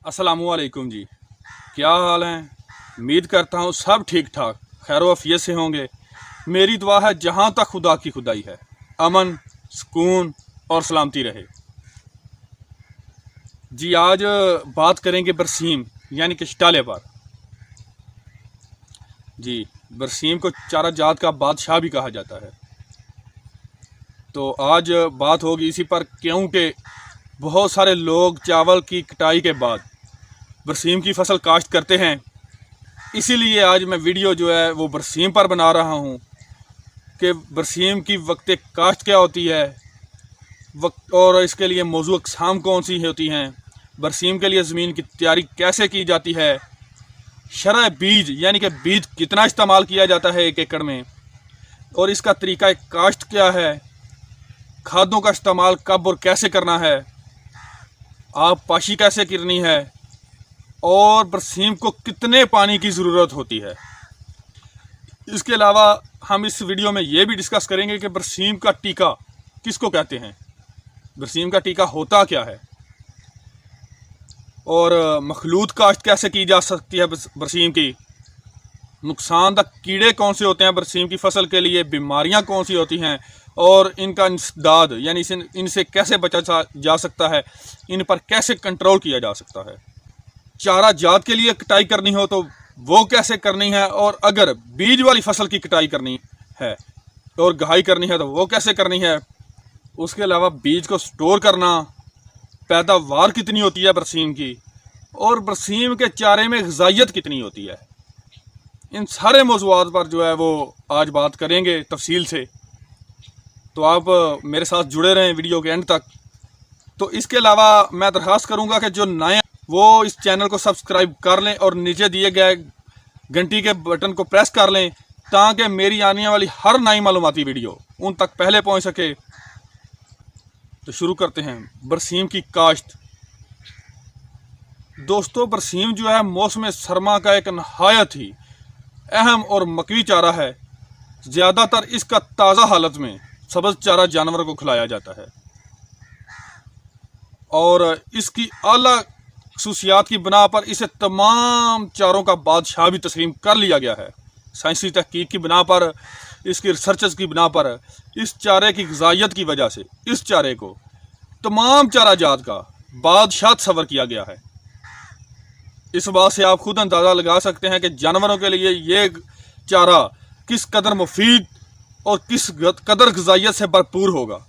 अस्सलामुअलैकुम जी। क्या हाल हैं? उम्मीद करता हूँ सब ठीक ठाक खैर वफ़ियत से होंगे। मेरी दुआ है जहाँ तक खुदा की खुदाई है, अमन, सुकून और सलामती रहे। जी आज बात करेंगे बरसीम यानी कि शटाले पर। जी, बरसीम को चारा जात का बादशाह भी कहा जाता है। तो आज बात होगी इसी पर, क्योंकि बहुत सारे लोग चावल की कटाई के बाद बरसीम की फसल काश्त करते हैं। इसीलिए आज मैं वीडियो जो है वो बरसीम पर बना रहा हूँ कि बरसीम की वक्त काश्त क्या होती है, वक्त और इसके लिए मौजू अक़साम कौन सी होती हैं, बरसीम के लिए ज़मीन की तैयारी कैसे की जाती है, शरह बीज यानी कि बीज कितना इस्तेमाल किया जाता है 1 एकड़ में, और इसका तरीका काश्त क्या है, खादों का इस्तेमाल कब और कैसे करना है, आप पाशी कैसे करनी है, और बरसीम को कितने पानी की ज़रूरत होती है। इसके अलावा हम इस वीडियो में ये भी डिस्कस करेंगे कि बरसीम का टीका किसको कहते हैं, बरसीम का टीका होता क्या है, और मखलूत काश्त कैसे की जा सकती है बरसीम की, नुकसानदा कीड़े कौन से होते हैं बरसीम की फसल के लिए, बीमारियां कौन सी होती हैं और इनका इंसदाद यानी इनसे कैसे बचा जा सकता है, इन पर कैसे कंट्रोल किया जा सकता है। चारा जात के लिए कटाई करनी हो तो वो कैसे करनी है, और अगर बीज वाली फसल की कटाई करनी है और गहाई करनी है तो वो कैसे करनी है। उसके अलावा बीज को स्टोर करना, पैदावार कितनी होती है बरसीम की, और बरसीम के चारे में ग़िज़ाइयत कितनी होती है, इन सारे मौज़ूआत पर जो है वो आज बात करेंगे तफसील से। तो आप मेरे साथ जुड़े रहें वीडियो के एंड तक। तो इसके अलावा मैं दरख्वास्त करूँगा कि जो नए वो इस चैनल को सब्सक्राइब कर लें और नीचे दिए गए घंटी के बटन को प्रेस कर लें ताकि मेरी आने वाली हर नई मालूमाती वीडियो उन तक पहले पहुंच सके। तो शुरू करते हैं बरसीम की काश्त। दोस्तों, बरसीम जो है मौसम सरमा का एक नहायत ही अहम और मकवी चारा है। ज़्यादातर इसका ताज़ा हालत में सब्ज़ चारा जानवर को खिलाया जाता है और इसकी आला खसूसियात की बिना पर इसे तमाम चारों का बादशाह भी तस्लीम कर लिया गया है। साइंसी तहकीक की बिना पर, इसकी रिसर्चेस की बिना पर, इस चारे की ग़िज़ाइयत की वजह से इस चारे को तमाम चारा जात का बादशाह तस्वर किया गया है। इस बात से आप खुद अंदाज़ा लगा सकते हैं कि जानवरों के लिए ये चारा किस कदर मुफीद और किस कदर ग़िज़ाइयत से भरपूर होगा।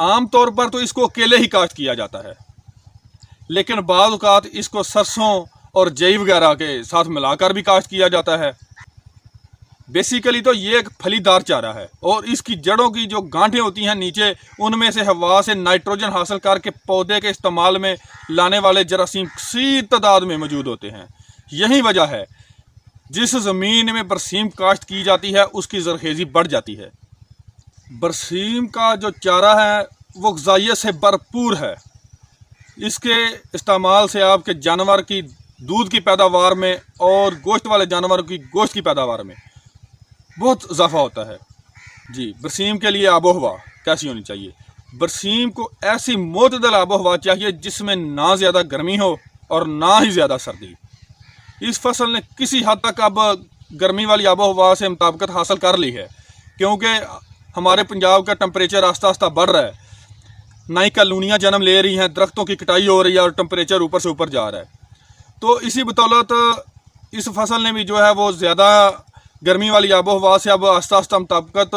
आम तौर पर तो इसको अकेले ही काश्त किया जाता है, लेकिन बाज़ औक़ात इसको सरसों और जई वगैरह के साथ मिलाकर भी काश्त किया जाता है। बेसिकली तो ये एक फलीदार चारा है और इसकी जड़ों की जो गांठें होती हैं नीचे, उनमें से हवा से नाइट्रोजन हासिल करके पौधे के इस्तेमाल में लाने वाले जरासीम कसीर तादाद में मौजूद होते हैं। यही वजह है जिस ज़मीन में बरसीम काश्त की जाती है उसकी ज़रखेज़ी बढ़ जाती है। बरसीम का जो चारा है वो ग़िज़ाइयत से भरपूर है। इसके इस्तेमाल से आपके जानवर की दूध की पैदावार में और गोश्त वाले जानवरों की गोश्त की पैदावार में बहुत इजाफा होता है। जी, बरसीम के लिए आबो हवा कैसी होनी चाहिए? बरसीम को ऐसी मोतदल आबो हवा चाहिए जिसमें ना ज़्यादा गर्मी हो और ना ही ज़्यादा सर्दी। इस फसल ने किसी हद तक अब गर्मी वाली आबो हवा से मुताबिकत हासिल कर ली है, क्योंकि हमारे पंजाब का टेम्परेचर आस्ता आस्ता बढ़ रहा है, नई कॉलोनियाँ जन्म ले रही हैं, दरख्तों की कटाई हो रही है और टेम्परेचर ऊपर से ऊपर जा रहा है। तो इसी बदौलत इस फसल ने भी जो है वो ज़्यादा गर्मी वाली आबो हवा से अब आस्ता आस्ता मुताबिकत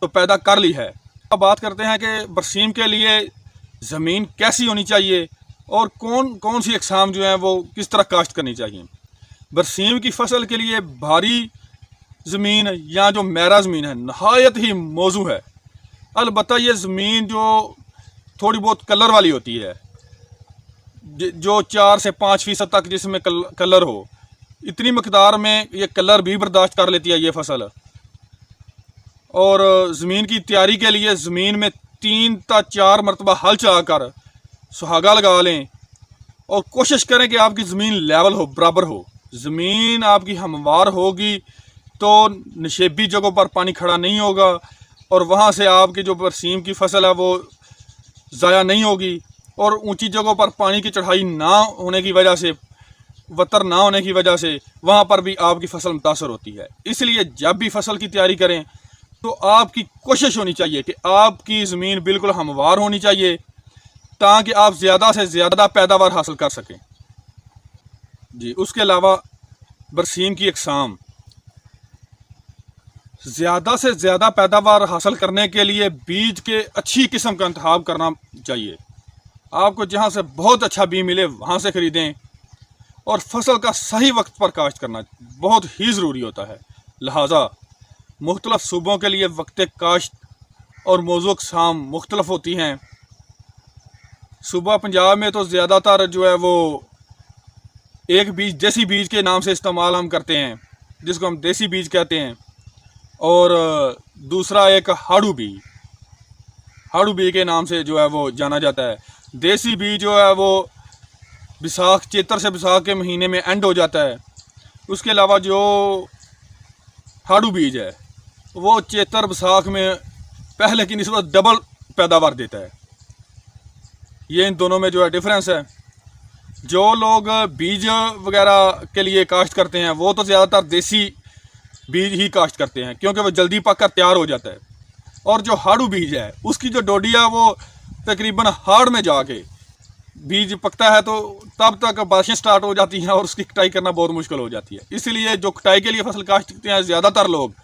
तो पैदा कर ली है। अब बात करते हैं कि बरसीम के लिए ज़मीन कैसी होनी चाहिए और कौन कौन सी अक़साम जो हैं वो किस तरह काश्त करनी चाहिए। बरसीम की फसल के लिए भारी ज़मीन या जो मैरा ज़मीन है नहायत ही मौजू है। अलबत्ता ये ज़मीन जो थोड़ी बहुत कलर वाली होती है, जो 4 से 5% तक जिसमें कलर हो, इतनी मकदार में ये कलर भी बर्दाश्त कर लेती है ये फसल। और ज़मीन की तैयारी के लिए ज़मीन में 3 से 4 मरतबा हल चलाकर सुहागा लगा लें और कोशिश करें कि आपकी ज़मीन लेवल हो, बराबर हो। ज़मीन आपकी हमवार होगी तो नशेबी जगहों पर पानी खड़ा नहीं होगा और वहाँ से आपकी जो बरसीम की फसल है वो ज़ाया नहीं होगी। और ऊंची जगहों पर पानी की चढ़ाई ना होने की वजह से, वतर ना होने की वजह से वहाँ पर भी आपकी फसल मुतासर होती है। इसलिए जब भी फसल की तैयारी करें तो आपकी कोशिश होनी चाहिए कि आपकी ज़मीन बिल्कुल हमवार होनी चाहिए, ताकि आप ज़्यादा से ज़्यादा पैदावार हासिल कर सकें। जी, उसके अलावा बरसीम की अक़साम, ज़्यादा से ज़्यादा पैदावार हासिल करने के लिए बीज के अच्छी किस्म का इंतखाब करना चाहिए। आपको जहाँ से बहुत अच्छा बीज मिले वहाँ से ख़रीदें, और फसल का सही वक्त पर काश्त करना बहुत ही ज़रूरी होता है। लिहाजा मुख्तलिफ़ सूबों के लिए वक्त काश्त और मौजू अक़साम मुख्तलिफ होती हैं। सूबा पंजाब में तो ज़्यादातर जो है वो एक बीज देसी बीज के नाम से इस्तेमाल हम करते हैं, जिसको हम देसी बीज कहते हैं, और दूसरा एक हाड़ू बीज के नाम से जो है वो जाना जाता है। देसी बीज जो है वो बैसाख, चैत्र से बैसाख के महीने में एंड हो जाता है। उसके अलावा जो हाड़ू बीज है वो चैत्र बैसाख में पहले की निस्बत डबल पैदावार देता है। ये इन दोनों में जो है डिफरेंस है। जो लोग बीज वगैरह के लिए काश्त करते हैं वो तो ज़्यादातर देसी बीज ही काश्त करते हैं, क्योंकि वो जल्दी पक कर तैयार हो जाता है। और जो हाड़ू बीज है उसकी जो डोडी है वो तकरीबन हाड़ में जाके बीज पकता है, तो तब तक बारिशें स्टार्ट हो जाती हैं और उसकी कटाई करना बहुत मुश्किल हो जाती है। इसलिए जो कटाई के लिए फसल काश्त करते हैं ज़्यादातर लोग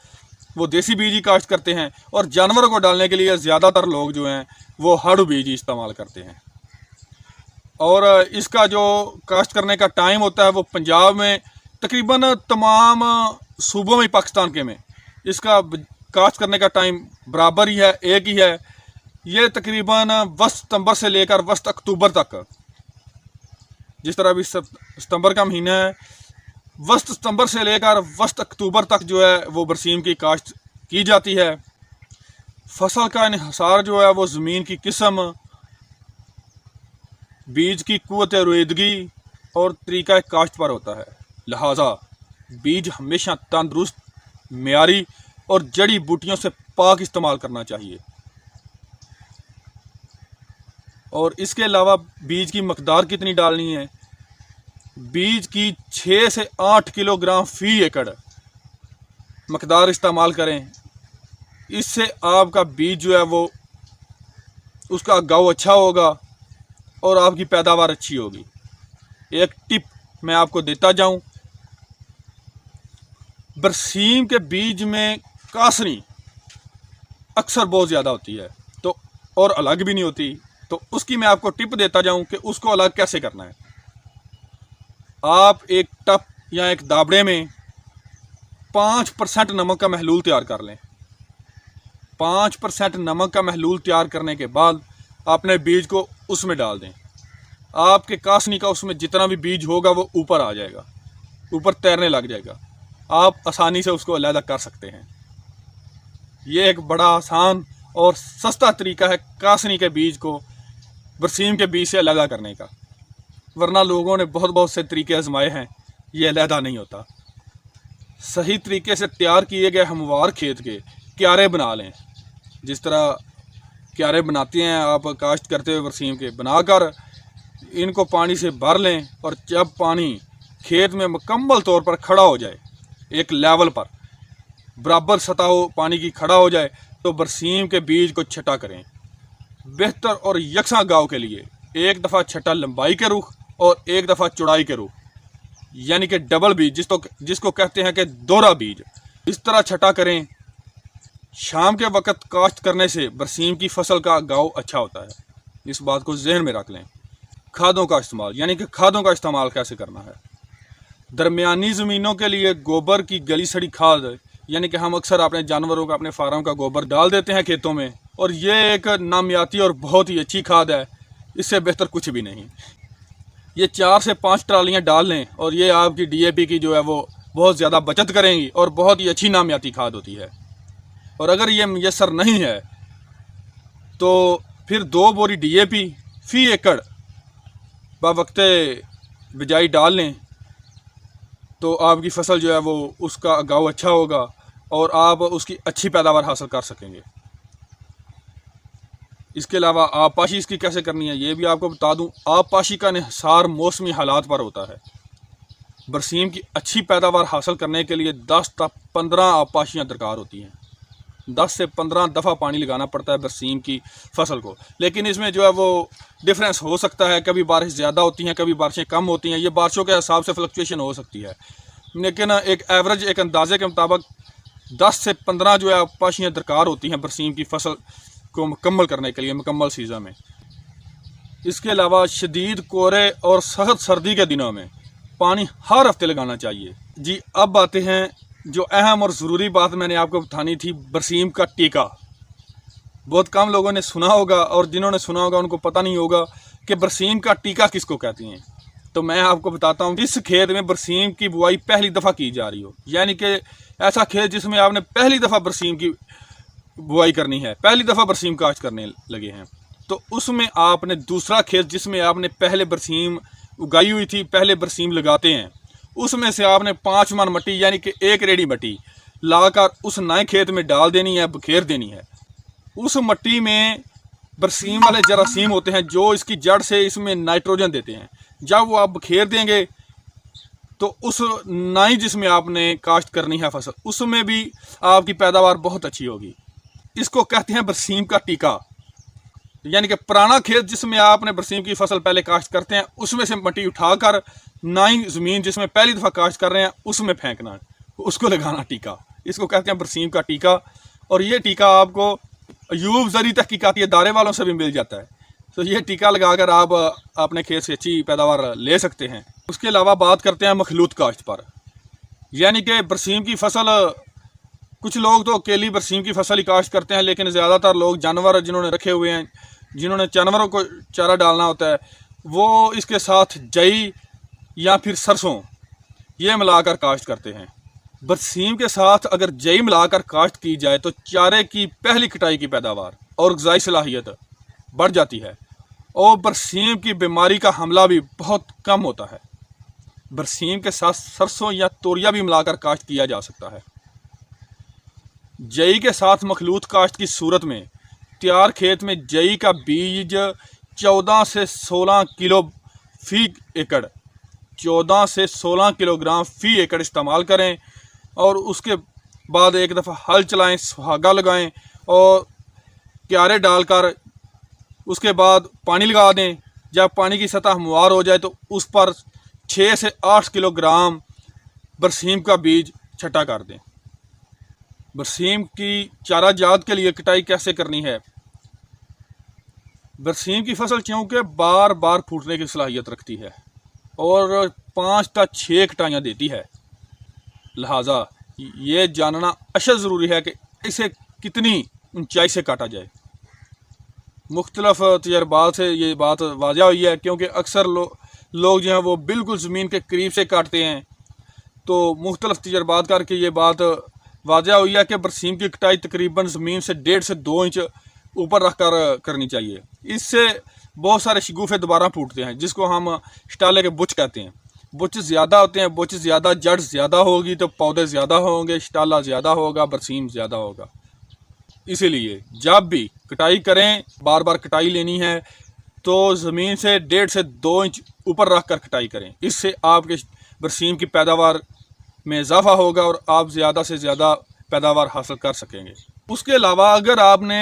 वो देसी बीज ही काश्त करते हैं, और जानवरों को डालने के लिए ज़्यादातर लोग जो हैं वो हाड़ू बीज ही इस्तेमाल करते हैं। और इसका जो काश्त करने का टाइम होता है वो पंजाब में तकरीबन तमाम सूबों में, पाकिस्तान के में, इसका काश्त करने का टाइम बराबर ही है, एक ही है। ये तकरीबन वस्त सितंबर से लेकर वस्त अक्टूबर तक, जिस तरह अभी सितंबर का महीना है, वस्त सितंबर से लेकर वस्त अक्टूबर तक जो है वो बरसीम की काश्त की जाती है। फसल का इन्हिसार जो है वो ज़मीन की किस्म, बीज की क़ुव्वत रोईदगी और तरीक़ा काश्त पर होता है। लिहाजा बीज हमेशा तंदुरुस्त, मेयारी और जड़ी बूटियों से पाक इस्तेमाल करना चाहिए। और इसके अलावा बीज की मकदार कितनी डालनी है? बीज की 6 से 8 किलोग्राम फ़ी एकड़ मकदार इस्तेमाल करें। इससे आपका बीज जो है वो उसका उगाव अच्छा होगा और आपकी पैदावार अच्छी होगी। एक टिप मैं आपको देता जाऊं, बरसीम के बीज में कासनी अक्सर बहुत ज़्यादा होती है, तो और अलग भी नहीं होती, तो उसकी मैं आपको टिप देता जाऊं कि उसको अलग कैसे करना है। आप एक टप या एक दाबड़े में 5% नमक का महलूल तैयार कर लें। 5% नमक का महलूल तैयार करने के बाद आपने बीज को उसमें डाल दें। आपके कासनी का उसमें जितना भी बीज होगा वो ऊपर आ जाएगा, ऊपर तैरने लग जाएगा। आप आसानी से उसको अलग कर सकते हैं। ये एक बड़ा आसान और सस्ता तरीका है कासनी के बीज को बरसीम के बीज से अलग करने का, वरना लोगों ने बहुत से तरीके आजमाए हैं, ये अलहदा नहीं होता। सही तरीके से तैयार किए गए हमवार खेत के क्यारे बना लें। जिस तरह क्यारे बनाते हैं आप काश्त करते हुए बरसीम के, बनाकर इनको पानी से भर लें, और जब पानी खेत में मुकम्मल तौर पर खड़ा हो जाए, एक लेवल पर बराबर सतह पानी की खड़ा हो जाए, तो बरसीम के बीज को छटा करें। बेहतर और यकसा गाँव के लिए एक दफ़ा छटा लंबाई के रुख और एक दफ़ा चौड़ाई के रुख, यानी कि डबल बीज जिसको कहते हैं कि दोहरा बीज, इस तरह छटा करें। शाम के वक़्त काश्त करने से बरसीम की फसल का गाँव अच्छा होता है, इस बात को जहन में रख लें। खादों का इस्तेमाल, यानी कि खादों का इस्तेमाल कैसे करना है। दरमियानी ज़मीनों के लिए गोबर की गली सड़ी खाद, यानी कि हम अक्सर अपने जानवरों का, अपने फार्म का गोबर डाल देते हैं खेतों में, और ये एक नामियाती और बहुत ही अच्छी खाद है, इससे बेहतर कुछ भी नहीं। ये 4 से 5 ट्रालियाँ डाल लें और ये आपकी DAP की जो है वो बहुत ज़्यादा बचत करेंगी और बहुत ही अच्छी नामियाती खाद होती है। और अगर ये मुयस्सर नहीं है तो फिर 2 बोरी DAP फ़ी एकड़ बवक्ते बिजाई डाल लें, तो आपकी फसल जो है वो उसका उगाव अच्छा होगा और आप उसकी अच्छी पैदावार हासिल कर सकेंगे। इसके अलावा आबपाशी इसकी कैसे करनी है ये भी आपको बता दूं। आबपाशी का इन्हिसार मौसमी हालात पर होता है। बरसीम की अच्छी पैदावार हासिल करने के लिए 10 से 15 आबपाशियाँ दरकार होती हैं। 10 से 15 दफ़ा पानी लगाना पड़ता है बरसीम की फसल को। लेकिन इसमें जो है वो डिफरेंस हो सकता है, कभी बारिश ज़्यादा होती हैं, कभी बारिशें कम होती हैं, ये बारिशों के हिसाब से फ्लक्चुएशन हो सकती है। लेकिन एक एवरेज, एक अंदाजे के मुताबिक 10 से 15 जो है आबपाशियाँ दरकार होती हैं बरसीम की फसल को मुकम्मल करने के लिए मुकम्मल सीज़न में। इसके अलावा शदीद कोहरे और सख्त सर्दी के दिनों में पानी हर हफ्ते लगाना चाहिए। जी, अब आते हैं जो अहम और ज़रूरी बात मैंने आपको बतानी थी, बरसीम का टीका। बहुत कम लोगों ने सुना होगा और जिन्होंने सुना होगा उनको पता नहीं होगा कि बरसीम का टीका किसको कहते हैं। तो मैं आपको बताता हूँ, इस खेत में बरसीम की बुआई पहली दफ़ा की जा रही हो, यानी कि ऐसा खेत जिसमें आपने पहली दफ़ा बरसीम की बुआई करनी है, पहली दफ़ा बरसीम काश्त करने लगे हैं, तो उसमें आपने दूसरा खेत जिसमें आपने पहले बरसीम उगाई हुई थी, पहले बरसीम लगाते हैं, उसमें से आपने 5 मन मट्टी यानी कि 1 रेडी मट्टी लाकर उस नए खेत में डाल देनी है, बखेर देनी है। उस मट्टी में बरसीम वाले जरासीम होते हैं जो इसकी जड़ से इसमें नाइट्रोजन देते हैं। जब वो आप बखेर देंगे तो उस नई जिसमें आपने काश्त करनी है फसल, उसमें भी आपकी पैदावार बहुत अच्छी होगी। इसको कहते हैं बरसीम का टीका। यानी कि पुराना खेत जिसमें आपने बरसीम की फसल पहले काश्त करते हैं, उसमें से मट्टी उठाकर नई ज़मीन जिसमें पहली दफ़ा काश्त कर रहे हैं उसमें फेंकना, उसको लगाना टीका। इसको कहते हैं बरसीम का टीका। और ये टीका आपको अयूब ज़री तहकीकाती इदारे वालों से भी मिल जाता है। तो ये टीका लगाकर आप अपने खेत से अच्छी पैदावार ले सकते हैं। उसके अलावा बात करते हैं मखलूत काश्त पर, यानी कि बरसीम की फसल, कुछ लोग तो अकेली बरसीम की फसल ही काश्त करते हैं, लेकिन ज़्यादातर लोग जानवर जिन्होंने रखे हुए हैं, जिन्होंने जानवरों को चारा डालना होता है, वो इसके साथ जई या फिर सरसों ये मिलाकर काश्त करते हैं। बरसीम के साथ अगर जई मिलाकर काश्त की जाए तो चारे की पहली कटाई की पैदावार और ग़िज़ाई सलाहियत बढ़ जाती है और बरसीम की बीमारी का हमला भी बहुत कम होता है। बरसीम के साथ सरसों या तोरिया भी मिलाकर काश्त किया जा सकता है। जई के साथ मखलूत काश्त की सूरत में तैयार खेत में जई का बीज 14 से 16 किलो फी एकड़ 14 से 16 किलोग्राम फी एकड़ इस्तेमाल करें और उसके बाद एक दफ़ा हल चलाएं, सुहागा लगाएं और क्यारे डालकर उसके बाद पानी लगा दें। जब पानी की सतह हमवार हो जाए तो उस पर 6 से 8 किलोग्राम बरसीम का बीज छटा कर दें। बरसीम की चारा जात के लिए कटाई कैसे करनी है? बरसीम की फसल चूँकि बार बार फूटने की सलाहियत रखती है और 5 से 6 कटाइयाँ देती है, लिहाजा ये जानना अशद ज़रूरी है कि इसे कितनी ऊंचाई से काटा जाए। मुख्तलिफ तजर्बात से ये बात वाज़ह हुई है, क्योंकि अक्सर लोग जो हैं वो बिल्कुल ज़मीन के करीब से काटते हैं। तो मुख्तलिफ तजर्बात करके ये बात वाज़ह हुई है कि बरसीम की कटाई तकरीबन ज़मीन से 1.5 से 2 इंच ऊपर रख कर करनी चाहिए। इससे बहुत सारे शगुफ़े दोबारा फूटते हैं, जिसको हम शटाले के बुच कहते हैं। बुच ज़्यादा होते हैं, बुच ज़्यादा, जड़ ज़्यादा होगी तो पौधे ज़्यादा होंगे, शटाला ज़्यादा होगा, बरसीम ज़्यादा होगा। इसीलिए जब भी कटाई करें, बार बार कटाई लेनी है तो ज़मीन से 1.5 से 2 इंच ऊपर रख कर कटाई करें। इससे आपके बरसीम की पैदावार में इजाफा होगा और आप ज़्यादा से ज़्यादा पैदावार हासिल कर सकेंगे। उसके अलावा अगर आपने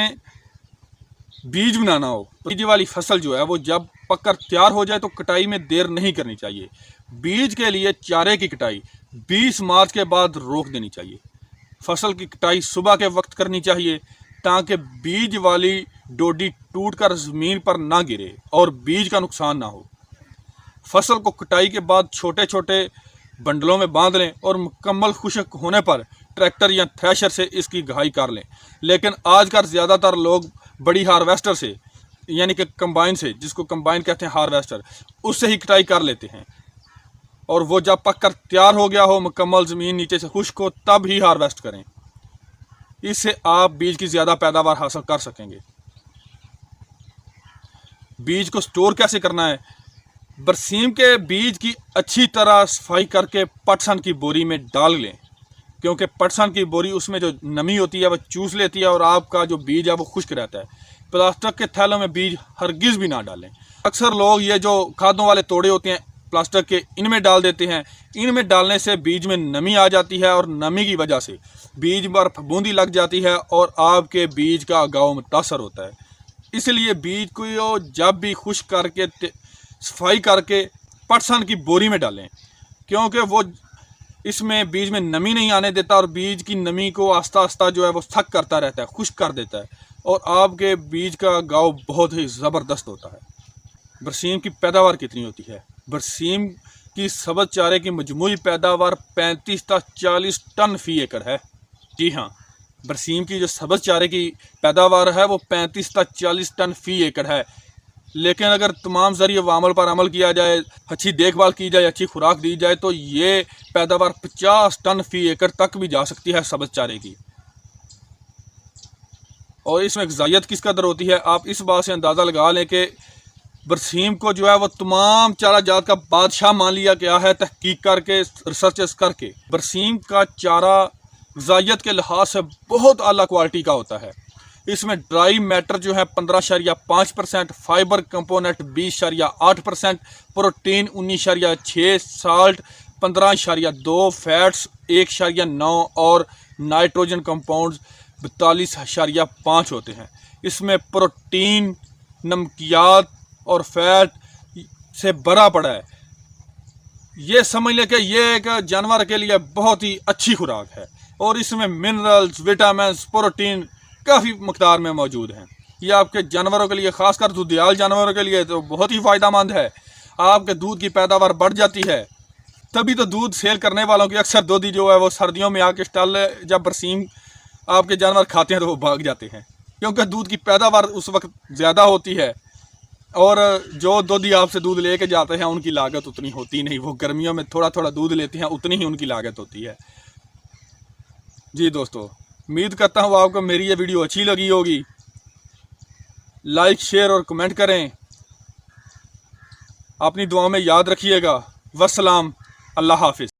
बीज बनाना हो तो बीज वाली फसल जो है वो जब पककर तैयार हो जाए तो कटाई में देर नहीं करनी चाहिए। बीज के लिए चारे की कटाई 20 मार्च के बाद रोक देनी चाहिए। फसल की कटाई सुबह के वक्त करनी चाहिए ताकि बीज वाली डोडी टूटकर ज़मीन पर ना गिरे और बीज का नुकसान ना हो। फसल को कटाई के बाद छोटे छोटे बंडलों में बांध लें और मुकम्मल खुश्क होने पर ट्रैक्टर या थ्रेशर से इसकी घाई कर लें। लेकिन आजकल ज़्यादातर लोग बड़ी हार्वेस्टर से, यानी कि कंबाइन से, जिसको कंबाइन कहते हैं हार्वेस्टर, उससे ही कटाई कर लेते हैं और वो जब पककर तैयार हो गया हो, मुकम्मल ज़मीन नीचे से खुश्क हो, तब ही हार्वेस्ट करें। इससे आप बीज की ज़्यादा पैदावार हासिल कर सकेंगे। बीज को स्टोर कैसे करना है? बरसीम के बीज की अच्छी तरह सफाई करके पटसन की बोरी में डाल लें, क्योंकि पटसन की बोरी उसमें जो नमी होती है वह चूस लेती है और आपका जो बीज है वो खुश्क रहता है। प्लास्टिक के थैलों में बीज हरगिज़ भी ना डालें। अक्सर लोग ये जो खादों वाले तोड़े होते हैं प्लास्टिक के, इनमें डाल देते हैं। इनमें डालने से बीज में नमी आ जाती है और नमी की वजह से बीज पर फफूंदी लग जाती है और आपके बीज का उगाव मुतासर होता है। इसलिए बीज को जब भी खुश्क करके सफाई करके पटसन की बोरी में डालें, क्योंकि वो इसमें बीज में नमी नहीं आने देता और बीज की नमी को आस्ता आस्ता जो है वो सख्त करता रहता है, खुश्क कर देता है और आपके बीज का उगाव बहुत ही ज़बरदस्त होता है। बरसीम की पैदावार कितनी होती है? बरसीम की सब्ज़ चारे की मजमूई पैदावार 35 से 40 टन फी एकड़ है। जी हाँ, बरसीम की जो सब्ज़ चारे की पैदावार है वो 35 से 40 टन फी एकड़ है। लेकिन अगर तमाम ज़रिए वामल पर अमल किया जाए, अच्छी देखभाल की जाए, अच्छी खुराक दी जाए तो ये पैदावार 50 टन फी एकड़ तक भी जा सकती है सब्ज़ चारे की। और इसमें ग़िज़ाइयत किस कदर होती है, आप इस बात से अंदाज़ा लगा लें कि बरसीम को जो है वो तमाम चारा जात का बादशाह मान लिया गया है तहकीक करके, रिसर्चेस करके। बरसीम का चारा ग़िज़ाइयत के लिहाज से बहुत आला क्वालिटी का होता है। इसमें ड्राई मैटर जो है 15.5%, fibre component 20.8%, protein 19.6, salt 15.2, fats 1.9 और नाइट्रोजन कंपाउंड्स 42.5 होते हैं। इसमें प्रोटीन, नमकियात और फैट से भरा पड़ा है। ये समझ लें कि ये एक जानवर के लिए बहुत ही अच्छी खुराक है और इसमें मिनरल्स, विटामिन, प्रोटीन काफ़ी मकदार में मौजूद हैं। ये आपके जानवरों के लिए, ख़ासकर दूधियाल जानवरों के लिए तो बहुत ही फ़ायदेमंद है। आपके दूध की पैदावार बढ़ जाती है। तभी तो दूध सेल करने वालों की अक्सर दूधी जो है वो सर्दियों में आके स्टॉल, जब बरसीम आपके जानवर खाते हैं तो वो भाग जाते हैं, क्योंकि दूध की पैदावार उस वक्त ज़्यादा होती है और जो दूधी आपसे दूध लेके जाते हैं उनकी लागत उतनी होती नहीं। वो गर्मियों में थोड़ा थोड़ा दूध लेते हैं, उतनी ही उनकी लागत होती है। जी दोस्तों, उम्मीद करता हूँ आपको मेरी ये वीडियो अच्छी लगी होगी। लाइक, शेयर और कमेंट करें। अपनी दुआओं में याद रखिएगा। वस्सलाम, अल्लाह हाफिज़।